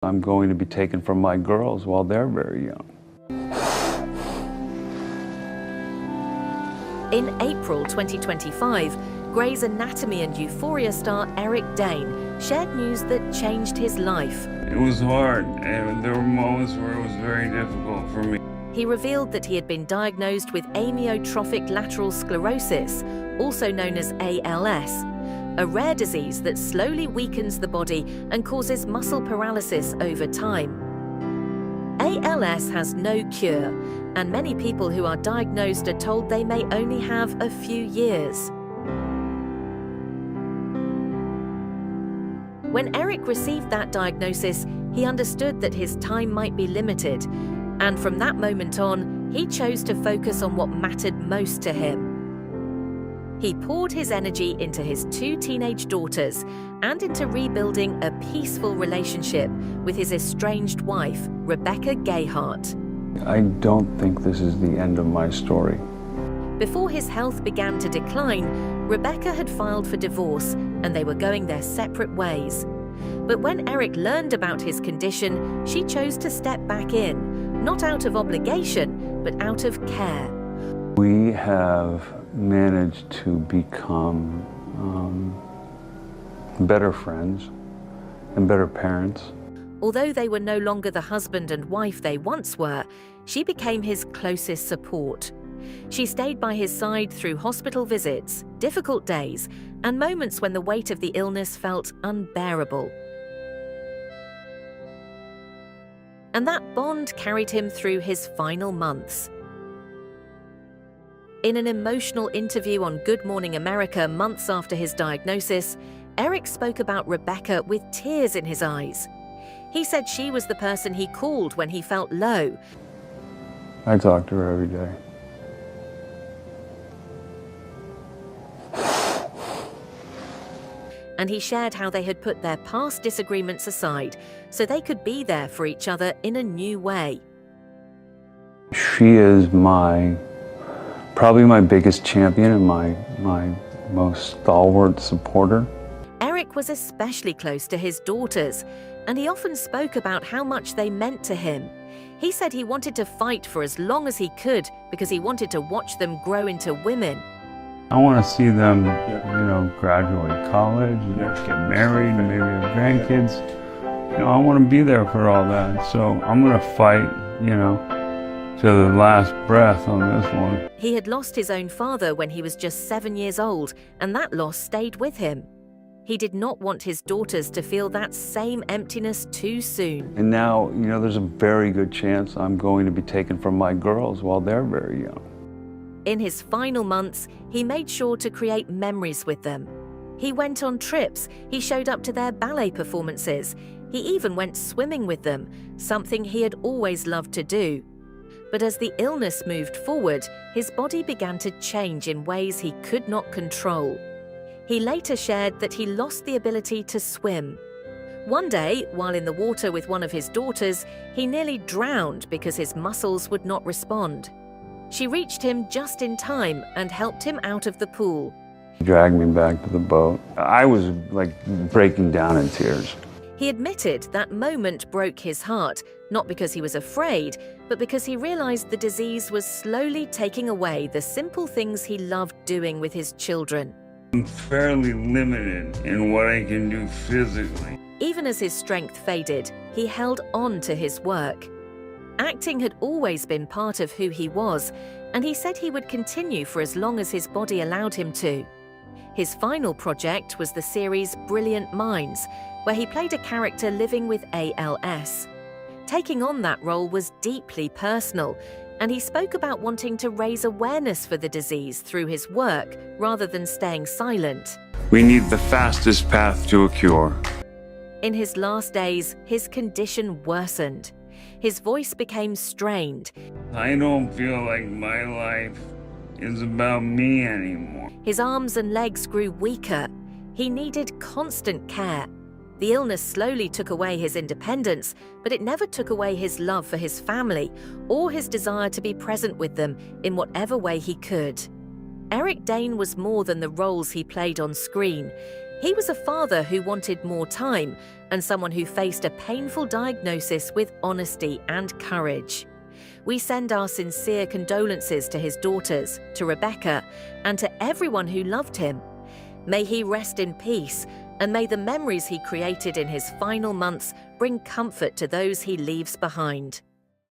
I'm going to be taken from my girls while they're very young. In April 2025, Grey's Anatomy and Euphoria star Eric Dane shared news that changed his life. It was hard, and there were moments where it was very difficult for me. He revealed that he had been diagnosed with amyotrophic lateral sclerosis, also known as ALS, a rare disease that slowly weakens the body and causes muscle paralysis over time. ALS has no cure, and many people who are diagnosed are told they may only have a few years. When Eric received that diagnosis, he understood that his time might be limited, and from that moment on, he chose to focus on what mattered most to him. He poured his energy into his 2 teenage daughters and into rebuilding a peaceful relationship with his estranged wife, Rebecca Gayheart. I don't think this is the end of my story. Before his health began to decline, Rebecca had filed for divorce and they were going their separate ways. But when Eric learned about his condition, she chose to step back in, not out of obligation, but out of care. We have managed to become better friends and better parents. Although they were no longer the husband and wife they once were, she became his closest support. She stayed by his side through hospital visits, difficult days, and moments when the weight of the illness felt unbearable. And that bond carried him through his final months. In an emotional interview on Good Morning America months after his diagnosis, Eric spoke about Rebecca with tears in his eyes. He said she was the person he called when he felt low. I talk to her every day. And he shared how they had put their past disagreements aside so they could be there for each other in a new way. She is probably my biggest champion and my most stalwart supporter. Eric was especially close to his daughters, and he often spoke about how much they meant to him. He said he wanted to fight for as long as he could because he wanted to watch them grow into women. I want to see them, graduate college, get married, maybe have grandkids. I want to be there for all that. So I'm going to fight, to the last breath on this one. He had lost his own father when he was just 7 years old, and that loss stayed with him. He did not want his daughters to feel that same emptiness too soon. And now, there's a very good chance I'm going to be taken from my girls while they're very young. In his final months, he made sure to create memories with them. He went on trips, he showed up to their ballet performances, he even went swimming with them, something he had always loved to do. But as the illness moved forward, his body began to change in ways he could not control. He later shared that he lost the ability to swim. One day, while in the water with one of his daughters, he nearly drowned because his muscles would not respond. She reached him just in time and helped him out of the pool. He dragged me back to the boat. I was breaking down in tears. He admitted that moment broke his heart, not because he was afraid, but because he realized the disease was slowly taking away the simple things he loved doing with his children. I'm fairly limited in what I can do physically. Even as his strength faded, he held on to his work. Acting had always been part of who he was, and he said he would continue for as long as his body allowed him to. His final project was the series Brilliant Minds, where he played a character living with ALS. Taking on that role was deeply personal, and he spoke about wanting to raise awareness for the disease through his work rather than staying silent. We need the fastest path to a cure. In his last days, his condition worsened. His voice became strained. I don't feel like my life is about me anymore. His arms and legs grew weaker. He needed constant care. The illness slowly took away his independence, but it never took away his love for his family or his desire to be present with them in whatever way he could. Eric Dane was more than the roles he played on screen. He was a father who wanted more time and someone who faced a painful diagnosis with honesty and courage. We send our sincere condolences to his daughters, to Rebecca, and to everyone who loved him. May he rest in peace, and may the memories he created in his final months bring comfort to those he leaves behind.